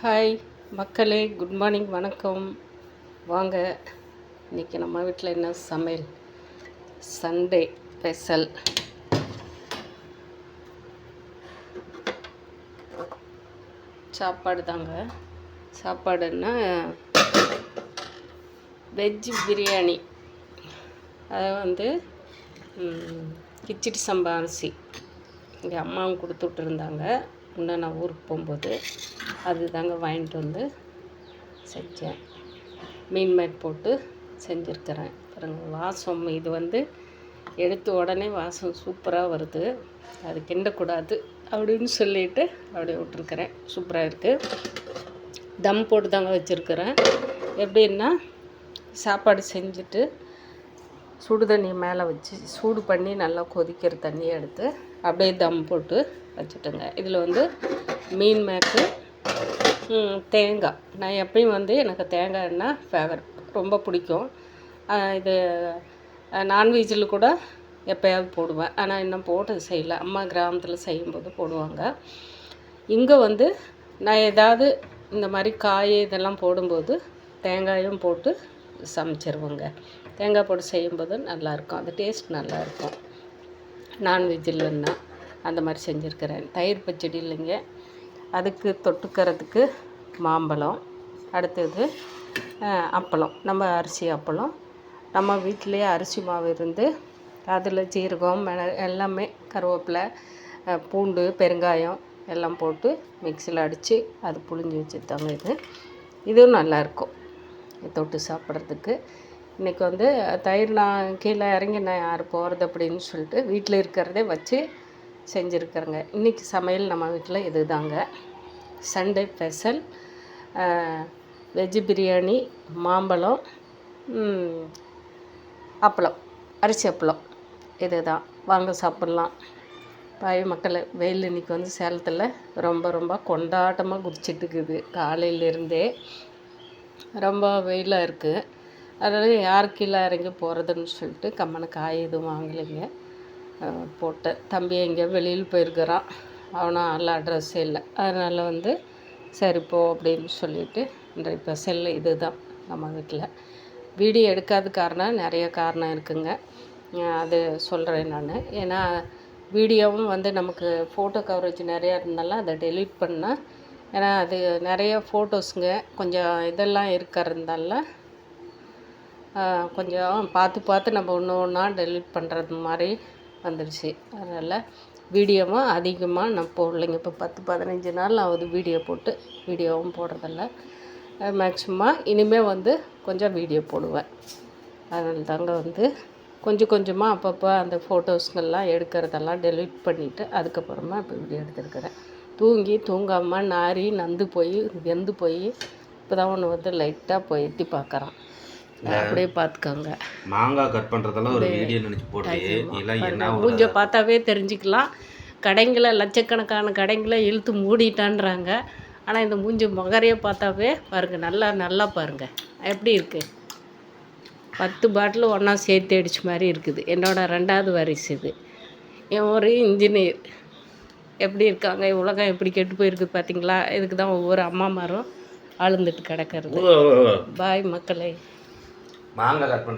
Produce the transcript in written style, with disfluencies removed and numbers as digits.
Hi மக்களே, good morning, வணக்கம். வாங்க, இன்றைக்கி நம்ம வீட்டில் என்ன சமையல்? சண்டே ஸ்பெஷல் சாப்பாடு தாங்க. சாப்பாடுன்னா வெஜ் பிரியாணி. அதை கிச்சடி சம்பா அரிசி எங்கள் அம்மாவும் கொடுத்து விட்டுருந்தாங்க. இன்னும் நான் ஊருக்கு போகும்போது அது தாங்க வாங்கிட்டு வந்து செஞ்சேன். மீன் மேட் போட்டு செஞ்சுருக்கிறேன். பாருங்கள், வாசம் இது எடுத்த உடனே வாசம் சூப்பராக வருது. அது கிண்டக்கூடாது அப்படின்னு சொல்லிட்டு அப்படியே விட்டுருக்கிறேன். சூப்பராக இருக்குது. தம் போட்டு தாங்க வச்சுருக்கிறேன். எப்படின்னா, சாப்பாடு செஞ்சுட்டு சுடு தண்ணி மேலே வச்சு சூடு பண்ணி நல்லா கொதிக்கிற தண்ணியை எடுத்து அப்படியே தம் போட்டு வச்சுட்டுங்க. இதில் மீன் மேக்கு, தேங்காய். நான் எப்பயும் எனக்கு தேங்காய் எண்ணெய் ஃபேவரட், ரொம்ப பிடிக்கும். இது நான்வெஜ்ஜில் கூட எப்போயாவது போடுவேன். ஆனால் இன்னும் போட்டு செய்யலை. அம்மா கிராமத்தில் செய்யும்போது போடுவாங்க. இங்கே நான் ஏதாவது இந்த மாதிரி காய் இதெல்லாம் போடும்போது தேங்காயும் போட்டு சமைச்சிருவேங்க. தேங்காய் போட்டு செய்யும்போது நல்லாயிருக்கும். அது டேஸ்ட் நல்லாயிருக்கும். நான்வெஜ்ஜில்னா அந்த மாதிரி செஞ்சுருக்கிறேன். தயிர் பச்சடி இல்லைங்க, அதுக்கு தொட்டுக்கிறதுக்கு மாம்பழம். அடுத்தது அப்பளம். நம்ம அரிசி அப்பளம். நம்ம வீட்டிலையே அரிசி மாவு இருந்து அதில் சீரகம், எல்லாமே, கருவேப்பிலை, பூண்டு, பெருங்காயம் எல்லாம் போட்டு மிக்சியில் அடித்து அது புழிஞ்சு வச்சுருந்தாங்க. இதுவும் நல்லாயிருக்கும் தொட்டு சாப்பிட்றதுக்கு. இன்றைக்கி தயிர் நான் கீழே இறங்கி நான் யார் போகிறது அப்படின்னு சொல்லிட்டு வீட்டில் இருக்கிறதே வச்சு செஞ்சுருக்கிறேங்க. இன்றைக்கி சமையல் நம்ம வீட்டில் இது தாங்க. சண்டே ஸ்பெஷல் வெஜ் பிரியாணி, மாம்பழம், அப்பளம், அரிசி அப்பளம். இது தான். வாங்க சாப்பிட்லாம். பாய் மக்கள். வெயில் இன்றைக்கி சேலத்தில் ரொம்ப கொண்டாட்டமாக குதிச்சிட்ருக்குது. காலையிலேருந்தே ரொம்ப வெயிலாக இருக்குது. அதனால் யார் கீழே இறங்கி போகிறதுன்னு சொல்லிட்டு கம்மனை காய் எதுவும் வாங்கலைங்க. போட்டேன். தம்பி எங்கேயோ வெளியில் போயிருக்கிறான். அவனும் எல்லா அட்ரஸே இல்லை. அதனால் சரி போ அப்படின்னு சொல்லிவிட்டு இன்றைய ஸ்பெஷல் இது தான் நம்ம வீட்டில். வீடியோ எடுக்காத காரணம் நிறைய காரணம் இருக்குங்க. அது சொல்கிறேன் நான். ஏன்னா வீடியோவும் நமக்கு ஃபோட்டோ கவரேஜ் நிறையா இருந்தாலும் அதை டெலீட் பண்ணால், ஏன்னா அது நிறைய ஃபோட்டோஸுங்க கொஞ்சம் இதெல்லாம் இருக்கிறதுனால கொஞ்சம் பார்த்து நம்ம ஒன்றா டெலீட் பண்ணுறது மாதிரி வந்துடுச்சு. அதனால் வீடியோவும் அதிகமாக நான் போடலைங்க. இப்போ 10-15 நாள் ஆகுது வீடியோ போட்டு. வீடியோவும் போடுறதில்ல. மேக்ஸிமம் இனிமேல் கொஞ்சம் வீடியோ போடுவேன். அதனால தாங்க கொஞ்சமாக அப்பப்போ அந்த ஃபோட்டோஸ்கெல்லாம் எடுக்கிறதெல்லாம் டெலீட் பண்ணிவிட்டு அதுக்கப்புறமா இப்போ வீடியோ எடுத்துருக்கிறேன். தூங்காமல் நாரி நந்து போய் வெந்து போய் இப்போ தான் ஒன்று லைட்டாக போய் எட்டி பார்க்குறான். அப்படியே பார்த்துக்கோங்க. மாங்காய் கட் பண்ணுறதெல்லாம் ஒரு வீடியோ நினச்சி போடுறீங்க. மூஞ்ச பார்த்தாவே தெரிஞ்சுக்கலாம். கடைங்களை லட்சக்கணக்கான கடைங்களை இழுத்து மூடிட்டான்றாங்க. ஆனால் இந்த மூஞ்சி முகரையை பார்த்தாவே பாருங்கள், நல்லா பாருங்கள் எப்படி இருக்குது. 10 பாட்டில் ஒன்றா சேர்த்து அடித்த மாதிரி இருக்குது. என்னோடய 2வது வாரிசு இது. என் ஒரு இன்ஜினியர். எப்படி இருக்காங்க, உலகம் எப்படி கெட்டு போயிருக்கு பார்த்தீங்களா? இதுக்கு தான் ஒவ்வொரு அம்மாமாரும் ஆளுந்துட்டு கிடக்கிறது. பாய் மக்களே. மாங்காய் கட் பண்ண